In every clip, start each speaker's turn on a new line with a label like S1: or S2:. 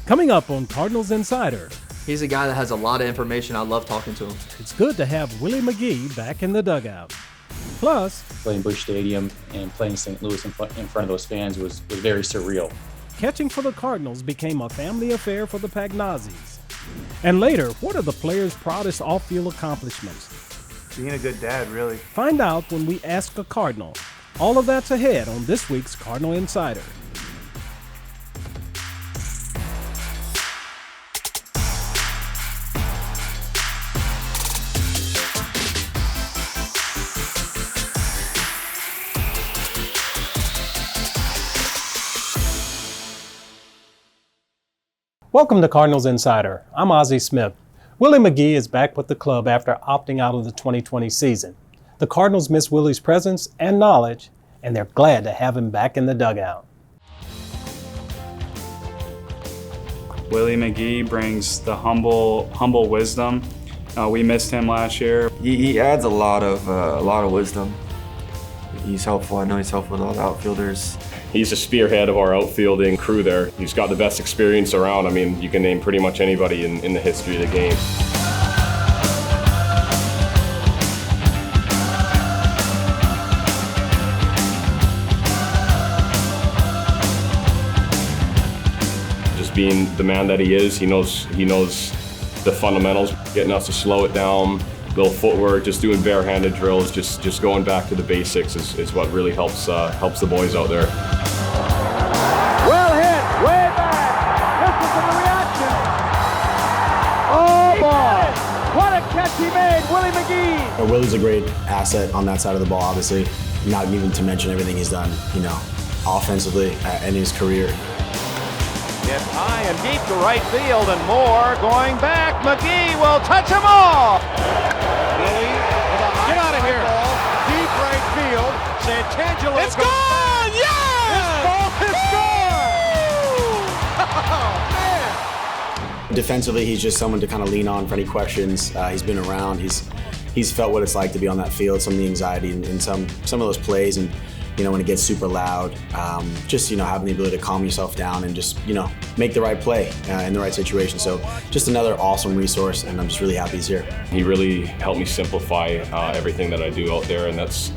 S1: Coming up on Cardinals Insider.
S2: He's a guy that has a lot of information. I love talking to him.
S1: It's good to have Willie McGee back in the dugout. Plus,
S3: playing Busch Stadium and playing St. Louis in front of those fans was very surreal.
S1: Catching for the Cardinals became a family affair for the Pagnazis. And later, what are the players' proudest off-field accomplishments?
S4: Being a good dad, really.
S1: Find out when we ask a Cardinal. All of that's ahead on this week's Cardinal Insider. Welcome to Cardinals Insider. I'm Ozzie Smith. Willie McGee is back with the club after opting out of the 2020 season. The Cardinals miss Willie's presence and knowledge, and they're glad to have him back in the dugout.
S5: Willie McGee brings the humble wisdom. We missed him last year.
S6: He adds a lot of wisdom. He's helpful. I know he's helpful with all the outfielders.
S7: He's a spearhead of our outfielding crew there. He's got the best experience around. I mean, you can name pretty much anybody in the history of the game. Just being the man that he is, he knows the fundamentals, getting us to slow it down. Little footwork, just doing barehanded drills, just going back to the basics is what really helps the boys out there.
S8: Well hit, way back. Listen to the reaction. Oh boy, what a catch he made, Willie McGee.
S9: Willie's a great asset on that side of the ball, obviously. Not even to mention everything he's done, offensively in his career.
S8: It's high and deep to right field and more going back. McGee will touch them all. Willie with a high, get out of here. Ball, deep right field. Santangelo. It's gone! Yeah! This ball is gone! Oh, man!
S9: Defensively, he's just someone to kind of lean on for any questions. He's been around. He's felt what it's like to be on that field, some of the anxiety in some of those plays, and when it gets super loud, just having the ability to calm yourself down and just make the right play in the right situation. So just another awesome resource, and I'm just really happy he's here.
S7: He really helped me simplify everything that I do out there, and that's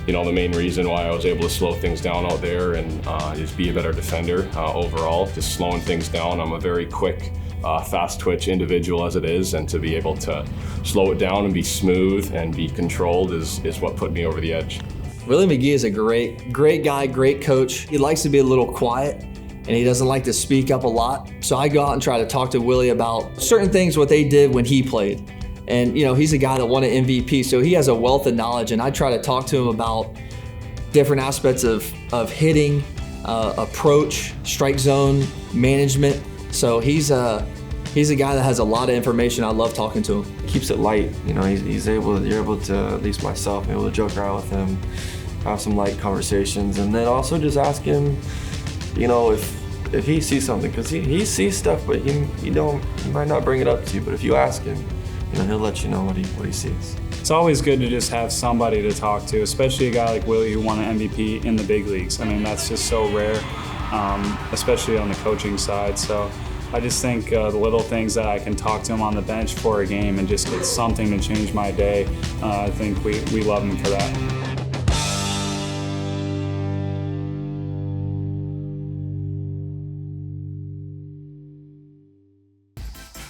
S7: the main reason why I was able to slow things down out there and just be a better defender overall. Just slowing things down. I'm a very quick, fast twitch individual as it is, and to be able to slow it down and be smooth and be controlled is what put me over the edge.
S2: Willie McGee is a great guy, great coach. He likes to be a little quiet, and he doesn't like to speak up a lot. So I go out and try to talk to Willie about certain things, what they did when he played. And he's a guy that won an MVP, so he has a wealth of knowledge, and I try to talk to him about different aspects of hitting, approach, strike zone management. So he's a guy that has a lot of information. I love talking to him.
S6: Keeps it light. You're able to, at least myself, be able to joke around with him, have some light conversations, and then also just ask him, if he sees something, because he sees stuff, but he might not bring it up to you. But if you ask him, he'll let you know what he sees.
S5: It's always good to just have somebody to talk to, especially a guy like Willie who won an MVP in the big leagues. I mean, that's just so rare, especially on the coaching side. So I just think the little things that I can talk to him on the bench for a game and just get something to change my day, I think we love him for that.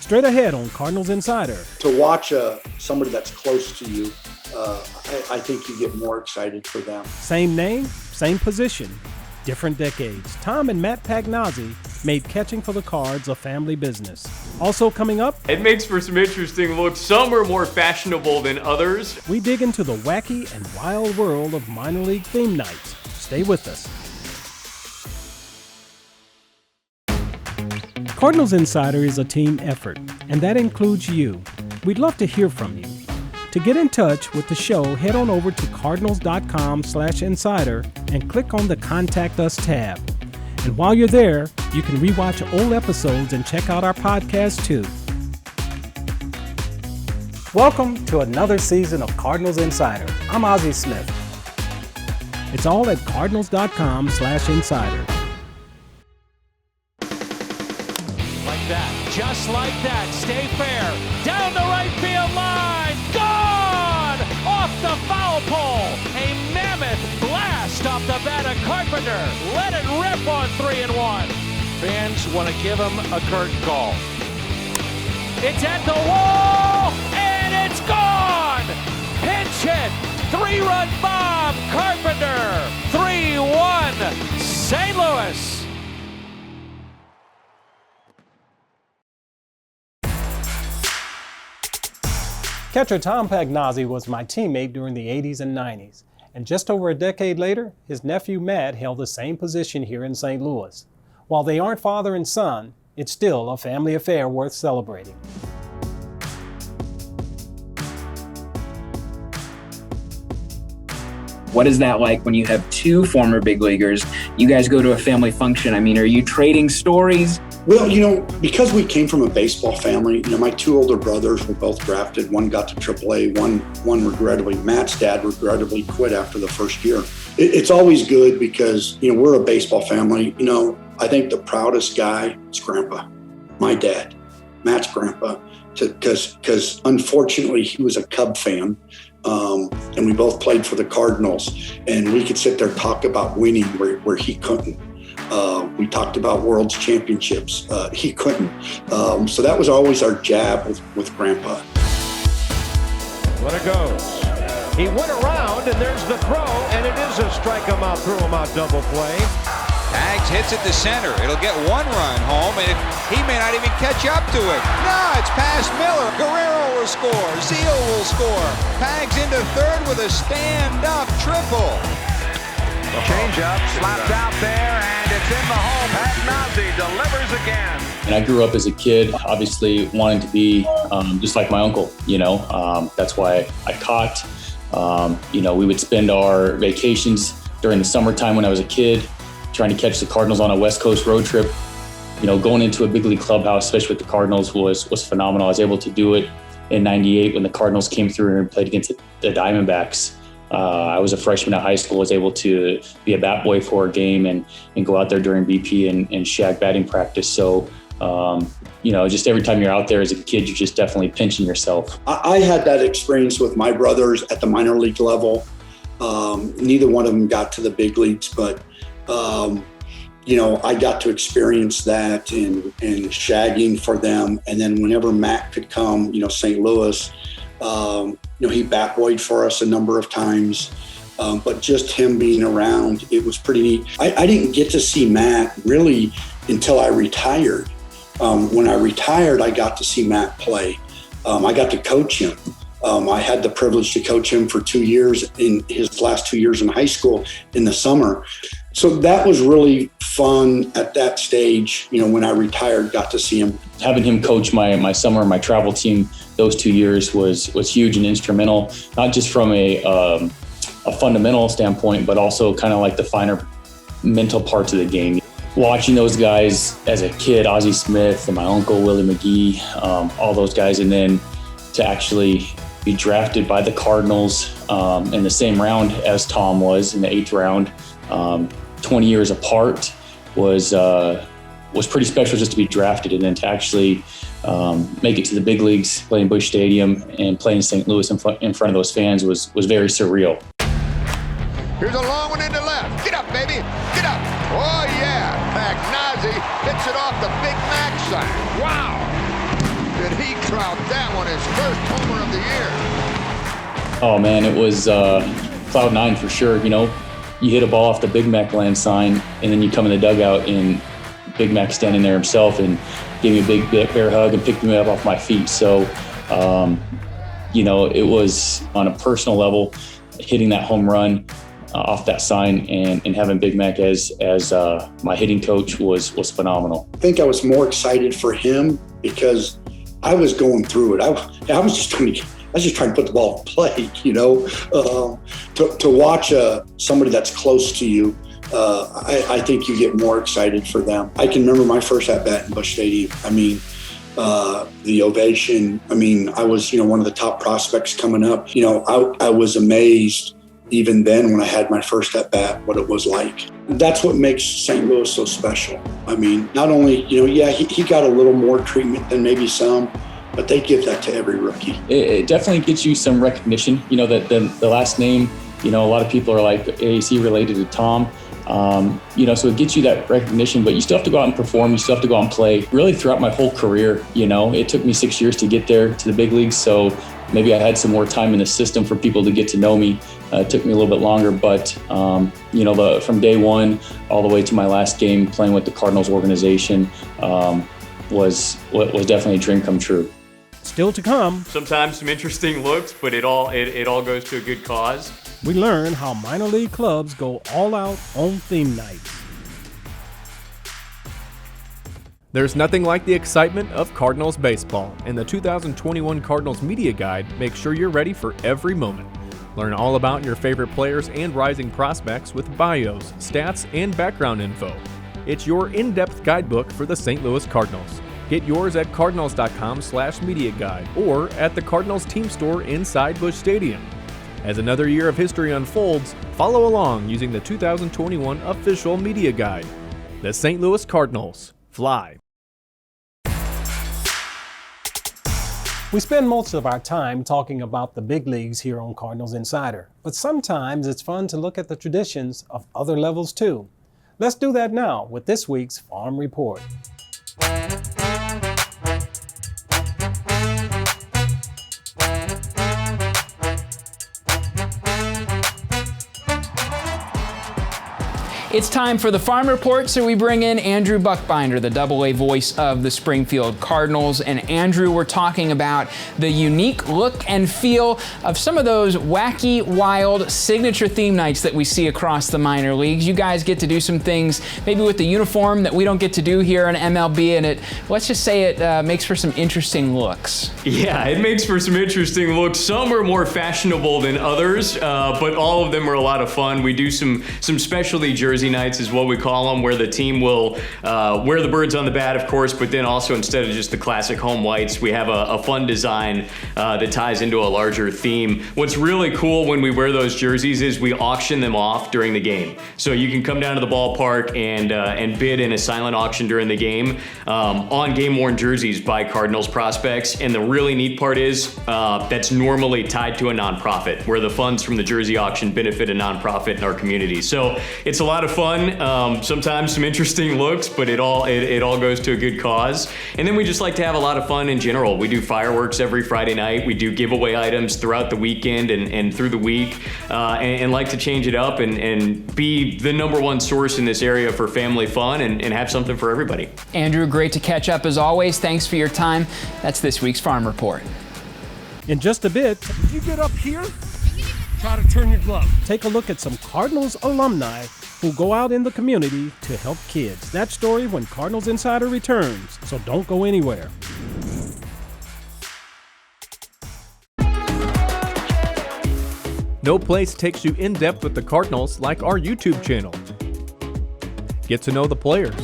S1: Straight ahead on Cardinals Insider.
S10: To watch somebody that's close to you, I think you get more excited for them.
S1: Same name, same position, different decades. Tom and Matt Pagnazzi made catching for the Cards a family business. Also coming up,
S11: it makes for some interesting looks. Some are more fashionable than others.
S1: We dig into the wacky and wild world of minor league theme nights. Stay with us. Cardinals Insider is a team effort, and that includes you. We'd love to hear from you. To get in touch with the show, head on over to cardinals.com/insider and click on the Contact Us tab. And while you're there, you can rewatch old episodes and check out our podcast too. Welcome to another season of Cardinals Insider. I'm Ozzie Smith. It's all at cardinals.com/insider.
S8: Like that, just like that, stay fair. Down the right field line, gone! Off the foul pole, a mammoth blast off the bat of Carpenter. Let it rip on 3-1. Fans want to give him a curtain call. It's at the wall, and it's gone! Pinch hit, 3-run bomb, Carpenter, 3-1, St. Louis.
S1: Catcher Tom Pagnozzi was my teammate during the 80s and 90s, and just over a decade later, his nephew Matt held the same position here in St. Louis. While they aren't father and son, it's still a family affair worth celebrating.
S12: What is that like when you have two former big leaguers? You guys go to a family function. I mean, are you trading stories?
S10: Well, because we came from a baseball family, my two older brothers were both drafted. One got to AAA, one regrettably, Matt's dad regrettably quit after the first year. It's always good because, we're a baseball family. I think the proudest guy is Grandpa, my dad, Matt's grandpa, because unfortunately he was a Cub fan. And we both played for the Cardinals, and we could sit there and talk about winning where he couldn't. We talked about World's Championships. He couldn't. So that was always our jab with Grandpa.
S8: Let it goes. He went around, and there's the throw, and it is a strike him out, threw him out double play.
S13: Tags hits it to center. It'll get one run home, and he may not even catch up to it. No, it's past Miller. Guerrero will score. Zeal will score. Pags into third with a stand-up triple.
S8: Change up, slapped out there, and it's in the hole. Pagnozzi delivers again.
S3: And I grew up as a kid, obviously wanting to be just like my uncle, That's why I caught. We would spend our vacations during the summertime when I was a kid, trying to catch the Cardinals on a West Coast road trip. Going into a big league clubhouse, especially with the Cardinals, was phenomenal. I was able to do it in '98 when the Cardinals came through and played against the Diamondbacks. I was a freshman at high school, was able to be a bat boy for a game and go out there during BP and shag batting practice. So, just every time you're out there as a kid, you're just definitely pinching yourself.
S10: I had that experience with my brothers at the minor league level. Neither one of them got to the big leagues, but I got to experience that and shagging for them. And then whenever Matt could come, St. Louis, he bat boyed for us a number of times. But just him being around, it was pretty neat. I didn't get to see Matt really until I retired. When I retired, I got to see Matt play. I got to coach him. I had the privilege to coach him for 2 years in his last 2 years in high school in the summer. So that was really fun at that stage. When I retired, got to see him.
S3: Having him coach my summer, my travel team, those 2 years was huge and instrumental, not just from a fundamental standpoint, but also kind of like the finer mental parts of the game. Watching those guys as a kid, Ozzie Smith and my uncle, Willie McGee, all those guys, and then to actually be drafted by the Cardinals in the same round as Tom was in the 8th round, 20 years apart, was pretty special just to be drafted, and then to actually make it to the big leagues, play in Busch Stadium and play in St. Louis in front of those fans was very surreal.
S8: Here's a long one into left. Get up, baby. Get up. Oh, yeah. Pagnozzi hits it off the Big Mac sign. Wow. Did he clout that one, his first homer of the year?
S3: Oh, man, it was cloud nine for sure. You hit a ball off the Big Mac land sign, and then you come in the dugout, and Big Mac standing there himself and gave me a big bear hug and picked me up off my feet. So, it was on a personal level, hitting that home run off that sign and having Big Mac as my hitting coach was phenomenal.
S10: I think I was more excited for him because I was going through it. I was just trying to put the ball in play, to watch somebody that's close to you. I think you get more excited for them. I can remember my first at-bat in Busch Stadium. The ovation. I was, one of the top prospects coming up. I was amazed even then when I had my first at bat, what it was like. That's what makes St. Louis so special. I mean, not only, he got a little more treatment than maybe some, but they give that to every rookie.
S3: It definitely gets you some recognition, that the last name, a lot of people are like, hey, is he related to Tom? So it gets you that recognition, but you still have to go out and perform. You still have to go out and play. Really throughout my whole career, it took me 6 years to get there to the big leagues. So maybe I had some more time in the system for people to get to know me. It took me a little bit longer, but from day one all the way to my last game playing with the Cardinals organization was definitely a dream come true.
S1: Still to come.
S11: Sometimes some interesting looks, but it all goes to a good cause.
S1: We learn how minor league clubs go all out on theme nights.
S14: There's nothing like the excitement of Cardinals baseball, and the 2021 Cardinals Media Guide makes sure you're ready for every moment. Learn all about your favorite players and rising prospects with bios, stats, and background info. It's your in-depth guidebook for the St. Louis Cardinals. Get yours at cardinals.com/media guide or at the Cardinals team store inside Busch Stadium. As another year of history unfolds, follow along using the 2021 official media guide. The St. Louis Cardinals. Fly.
S1: We spend most of our time talking about the big leagues here on Cardinals Insider, but sometimes it's fun to look at the traditions of other levels too. Let's do that now with this week's Farm Report.
S15: It's time for the Farm Report, so we bring in Andrew Buckbinder, the AA voice of the Springfield Cardinals. And Andrew, we're talking about the unique look and feel of some of those wacky, wild, signature theme nights that we see across the minor leagues. You guys get to do some things maybe with the uniform that we don't get to do here in MLB, and let's just say it makes for some interesting looks.
S11: Yeah, it makes for some interesting looks. Some are more fashionable than others, but all of them are a lot of fun. We do some specialty jerseys nights is what we call them, where the team will wear the birds on the bat, of course, but then also instead of just the classic home whites, we have a fun design that ties into a larger theme. What's really cool when we wear those jerseys is we auction them off during the game. So you can come down to the ballpark and bid in a silent auction during the game on game-worn jerseys by Cardinals prospects. And the really neat part is that's normally tied to a nonprofit, where the funds from the jersey auction benefit a nonprofit in our community. So it's a lot of fun, sometimes some interesting looks, but it all goes to a good cause. And then we just like to have a lot of fun in general. We do fireworks every Friday night. We do giveaway items throughout the weekend and through the week, and like to change it up and be the number one source in this area for family fun and have something for everybody.
S15: Andrew, great to catch up as always. Thanks for your time. That's this week's Farm Report.
S1: In just a bit,
S16: if you get up here, try to turn your glove.
S1: Take a look at some Cardinals alumni who go out in the community to help kids. That story when Cardinals Insider returns, so don't go anywhere.
S14: No place takes you in depth with the Cardinals like our YouTube channel. Get to know the players,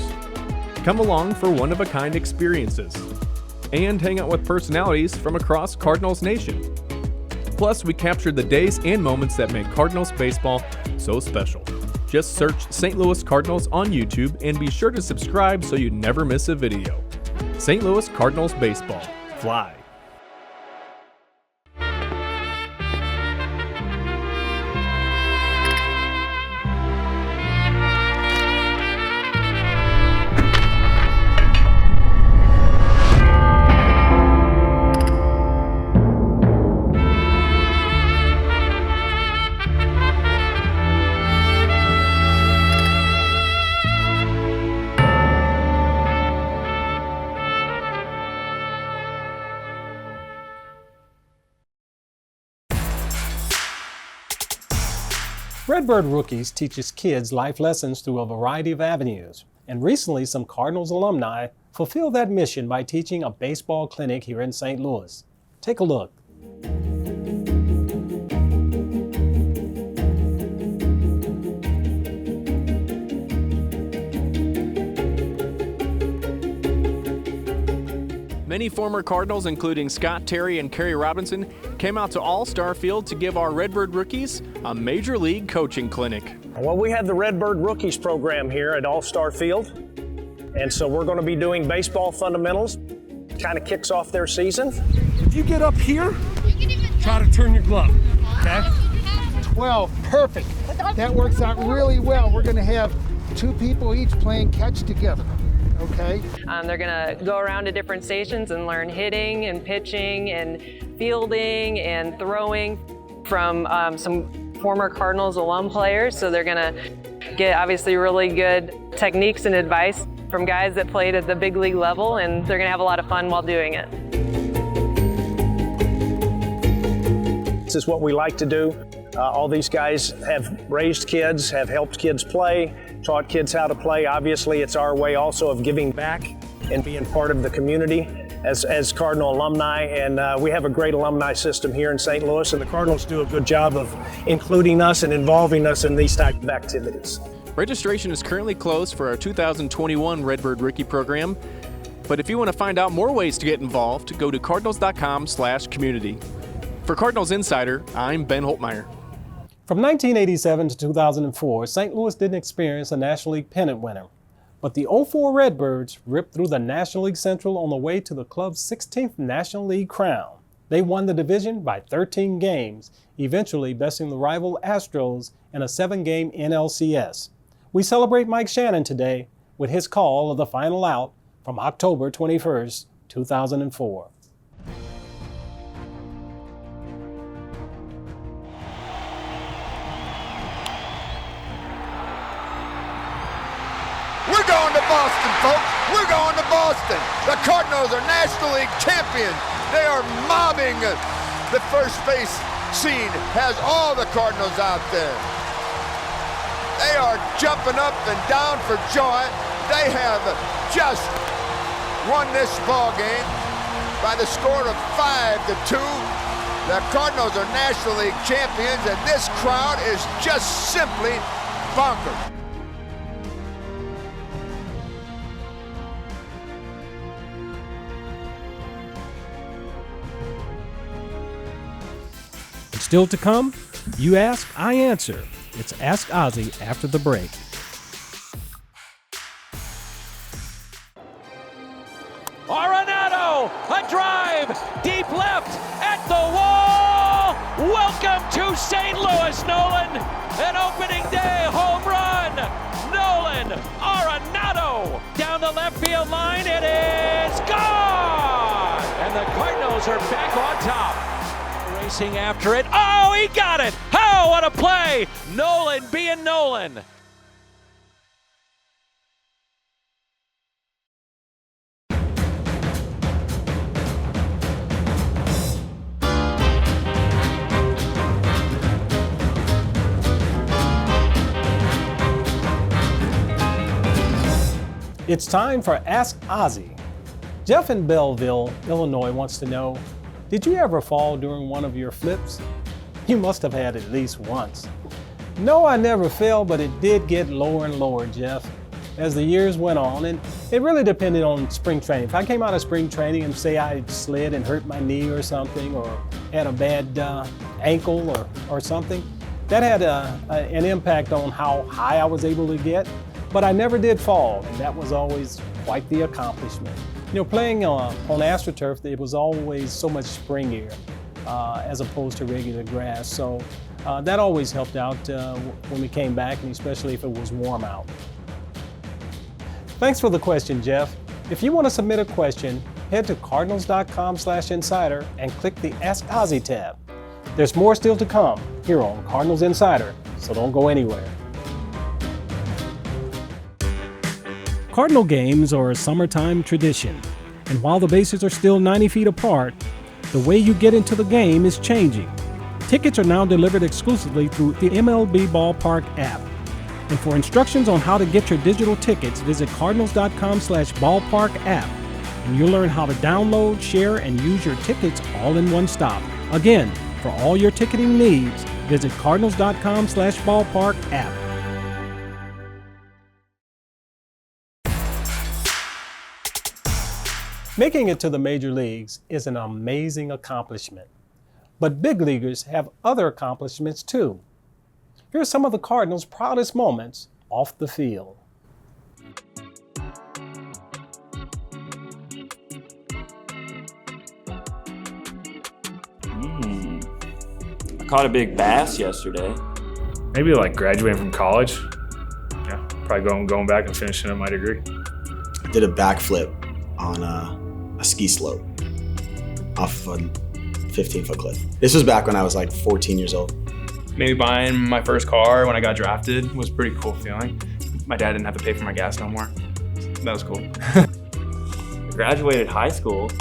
S14: come along for one-of-a-kind experiences, and hang out with personalities from across Cardinals Nation. Plus, we capture the days and moments that make Cardinals baseball so special. Just search St. Louis Cardinals on YouTube and be sure to subscribe so you never miss a video. St. Louis Cardinals Baseball. Fly.
S1: Redbird Rookies teaches kids life lessons through a variety of avenues. And recently, some Cardinals alumni fulfilled that mission by teaching a baseball clinic here in St. Louis. Take a look.
S14: Many former Cardinals, including Scott Terry and Kerry Robinson, came out to All-Star Field to give our Redbird rookies a Major League coaching clinic.
S17: Well, we have the Redbird Rookies program here at All-Star Field, and so we're going to be doing baseball fundamentals. Kind of kicks off their season.
S16: If you get up here, try to turn your glove, okay?
S18: 12, perfect. That works out really well. We're going to have 2 people each playing catch together. Okay.
S19: They're going to go around to different stations and learn hitting and pitching and fielding and throwing from some former Cardinals alum players. So they're going to get obviously really good techniques and advice from guys that played at the big league level, and they're going to have a lot of fun while doing it.
S17: This is what we like to do. All these guys have raised kids, have helped kids play, taught kids how to play. Obviously, it's our way also of giving back and being part of the community as Cardinal alumni. And we have a great alumni system here in St. Louis, and the Cardinals do a good job of including us and involving us in these type of activities.
S14: Registration is currently closed for our 2021 Redbird Rookie Program, but if you want to find out more ways to get involved, go to cardinals.com/community. For Cardinals Insider, I'm Ben Holtmeyer.
S1: From 1987 to 2004, St. Louis didn't experience a National League pennant winner, but the 04 Redbirds ripped through the National League Central on the way to the club's 16th National League crown. They won the division by 13 games, eventually besting the rival Astros in a 7-game NLCS. We celebrate Mike Shannon today with his call of the final out from October 21st, 2004.
S20: We're going to Boston, folks. We're going to Boston. The Cardinals are National League champions. They are mobbing the first base scene. Has all the Cardinals out there. They are jumping up and down for joy. They have just won this ball game by the score of 5-2. The Cardinals are National League champions, and this crowd is just simply bonkers.
S1: Still to come, you ask, I answer. It's Ask Ozzy after the break.
S8: Arenado, a drive, deep left, at the wall. Welcome to St. Louis, Nolan. An opening day home run. Nolan Arenado down the left field line. It is gone. And the Cardinals are back on top. Racing after it. Oh, he got it. Oh, what a play. Nolan being Nolan.
S1: It's time for Ask Ozzy. Jeff in Belleville, Illinois wants to know, did you ever fall during one of your flips? You must have had at least once. No, I never fell, but it did get lower and lower, Jeff, as the years went on, and it really depended on spring training. If I came out of spring training and say I slid and hurt my knee or something, or had a bad ankle or something, that had an impact on how high I was able to get, but I never did fall, and that was always quite the accomplishment. You know, playing on AstroTurf, it was always so much springier as opposed to regular grass. So that always helped out when we came back, and especially if it was warm out. Thanks for the question, Jeff. If you want to submit a question, head to cardinals.com/insider and click the Ask Ozzy tab. There's more still to come here on Cardinals Insider, so don't go anywhere. Cardinal games are a summertime tradition, and while the bases are still 90 feet apart, the way you get into the game is changing. Tickets are now delivered exclusively through the MLB Ballpark app. And for instructions on how to get your digital tickets, visit cardinals.com/ballpark app, and you'll learn how to download, share, and use your tickets all in one stop. Again, for all your ticketing needs, visit cardinals.com/ballpark app. Making it to the major leagues is an amazing accomplishment. But big leaguers have other accomplishments too. Here's some of the Cardinals' proudest moments off the field.
S21: I caught a big bass yesterday.
S5: Maybe like graduating from college. Yeah, probably going back and finishing up my degree.
S9: Did a backflip on a ski slope off a 15-foot cliff. This was back when I was like 14 years old.
S22: Maybe buying my first car when I got drafted was a pretty cool feeling. My dad didn't have to pay for my gas no more. That was cool.
S21: Graduated high school.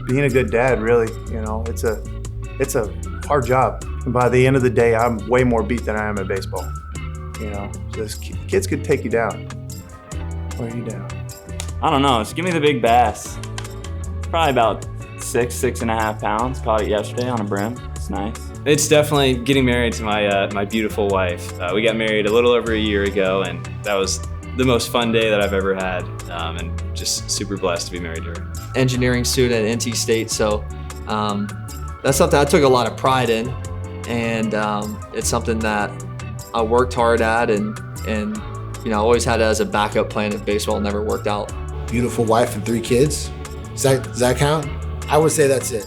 S4: Being a good dad, really, you know, it's a hard job. And by the end of the day, I'm way more beat than I am at baseball. You know, just kids could take you down. Wear you down.
S21: I don't know, just give me the big bass. Probably about 6.5 pounds. Caught it yesterday on a brim. It's nice.
S23: It's definitely getting married to my beautiful wife. We got married a little over a year ago, and that was the most fun day that I've ever had, and just super blessed to be married to her.
S2: Engineering student at NC State, so that's something I took a lot of pride in, and it's something that I worked hard at, and you know, always had it as a backup plan if baseball never worked out.
S24: Beautiful wife and 3 kids. Does that count? I would say that's it.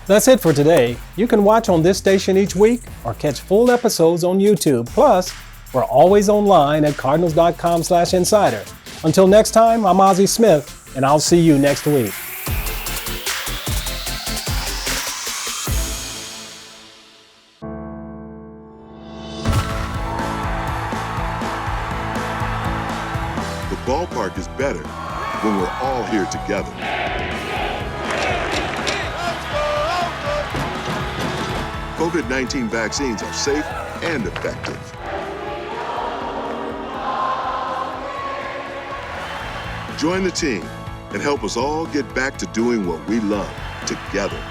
S1: That's it for today. You can watch on this station each week or catch full episodes on YouTube. Plus, we're always online at cardinals.com/insider. Until next time, I'm Ozzie Smith, and I'll see you next week.
S25: The ballpark is better when we're all here together. COVID-19 vaccines are safe and effective. Join the team and help us all get back to doing what we love together.